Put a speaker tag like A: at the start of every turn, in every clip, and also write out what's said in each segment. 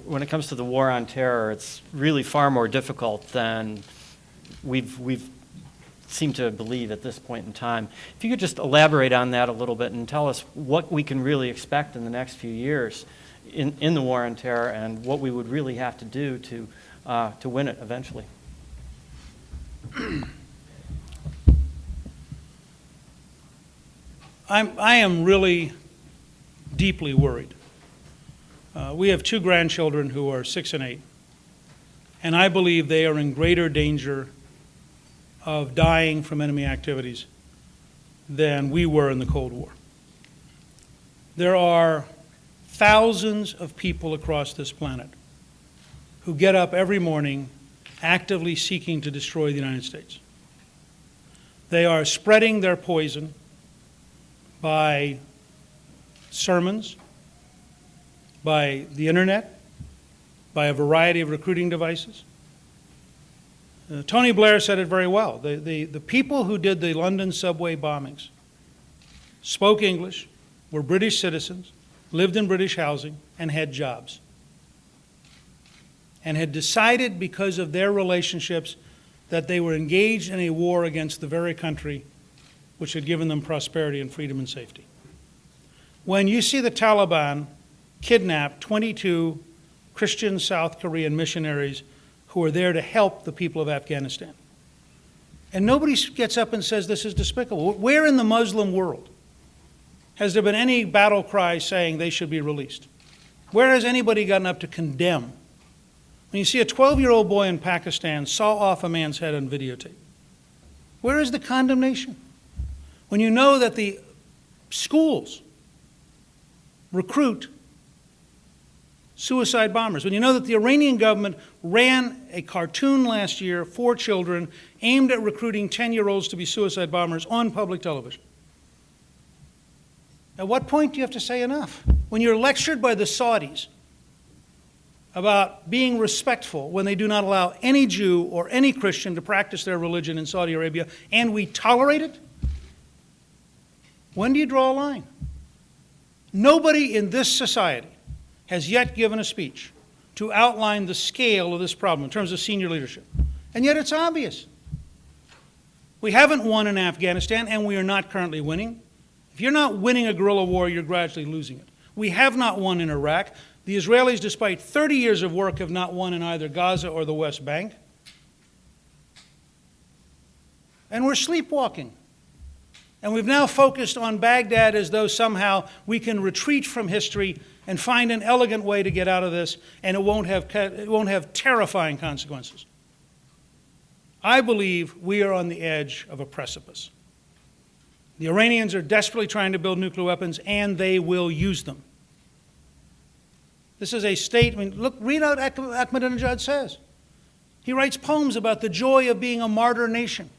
A: when it comes to the war on terror, it's really far more difficult than we've seemed to believe at this point in time. If you could just elaborate on that a little bit and tell us what we can really expect in the next few years in the war on terror and what we would really have to do to win it eventually.
B: I am really deeply worried. We have 2 grandchildren who are 6 and 8, and I believe they are in greater danger of dying from enemy activities than we were in the Cold War. There are thousands of people across this planet who get up every morning actively seeking to destroy the United States. They are spreading their poison by sermons, by the internet, by a variety of recruiting devices. Tony Blair said it very well. The people who did the London subway bombings spoke English, were British citizens, lived in British housing, and had jobs. And had decided because of their relationships that they were engaged in a war against the very country which had given them prosperity and freedom and safety. When you see the Taliban kidnap 22 Christian South Korean missionaries who are there to help the people of Afghanistan, and nobody gets up and says this is despicable. Where in the Muslim world has there been any battle cry saying they should be released? Where has anybody gotten up to condemn? When you see a 12-year-old boy in Pakistan saw off a man's head on videotape, where is the condemnation? When you know that the schools recruit suicide bombers, when you know that the Iranian government ran a cartoon last year for children aimed at recruiting 10-year-olds to be suicide bombers on public television. At what point do you have to say enough? When you're lectured by the Saudis about being respectful when they do not allow any Jew or any Christian to practice their religion in Saudi Arabia, and we tolerate it, when do you draw a line? Nobody in this society has yet given a speech to outline the scale of this problem in terms of senior leadership. And yet it's obvious. We haven't won in Afghanistan, and we are not currently winning. If you're not winning a guerrilla war, you're gradually losing it. We have not won in Iraq. The Israelis, despite 30 years of work, have not won in either Gaza or the West Bank. And we're sleepwalking. And we've now focused on Baghdad as though somehow we can retreat from history and find an elegant way to get out of this, and it won't have terrifying consequences. I believe we are on the edge of a precipice. The Iranians are desperately trying to build nuclear weapons, and they will use them. This is a statement. Look, read out what Ahmadinejad says. He writes poems about the joy of being a martyr nation.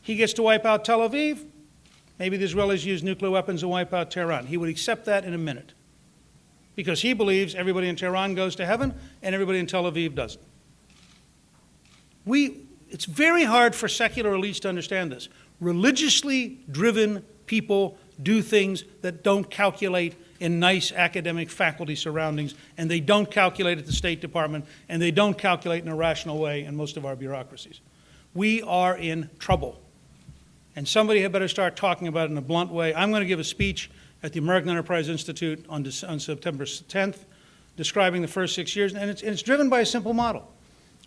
B: He gets to wipe out Tel Aviv. Maybe the Israelis use nuclear weapons to wipe out Tehran. He would accept that in a minute, because he believes everybody in Tehran goes to heaven and everybody in Tel Aviv doesn't. It's very hard for secular elites to understand this. Religiously driven people do things that don't calculate in nice academic faculty surroundings, and they don't calculate at the State Department, and they don't calculate in a rational way in most of our bureaucracies. We are in trouble. And somebody had better start talking about it in a blunt way. I'm going to give a speech at the American Enterprise Institute on September 10th, describing the first 6 years, and it's driven by a simple model.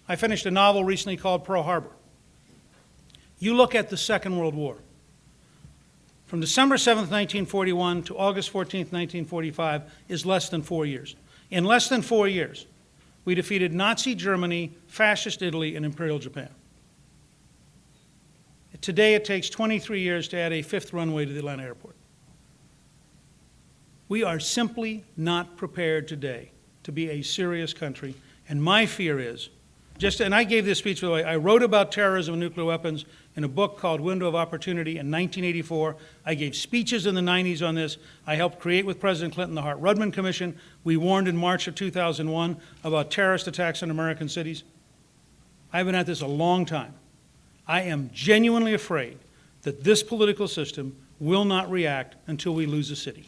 B: I finished a novel recently called Pearl Harbor. You look at the Second World War. From December 7th, 1941 to August 14th, 1945 is less than 4 years. In less than 4 years, we defeated Nazi Germany, Fascist Italy, and Imperial Japan. Today, it takes 23 years to add a 5th runway to the Atlanta airport. We are simply not prepared today to be a serious country, and my fear is, and I gave this speech, by the way, I wrote about terrorism and nuclear weapons in a book called Window of Opportunity in 1984. I gave speeches in the 90s on this. I helped create with President Clinton the Hart-Rudman Commission. We warned in March of 2001 about terrorist attacks on American cities. I've been at this a long time. I am genuinely afraid that this political system will not react until we lose a city.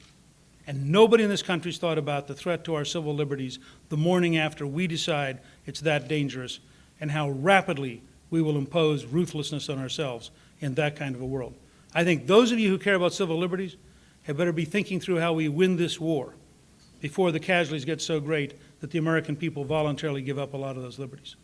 B: And nobody in this country's thought about the threat to our civil liberties the morning after we decide it's that dangerous, and how rapidly we will impose ruthlessness on ourselves in that kind of a world. I think those of you who care about civil liberties had better be thinking through how we win this war before the casualties get so great that the American people voluntarily give up a lot of those liberties.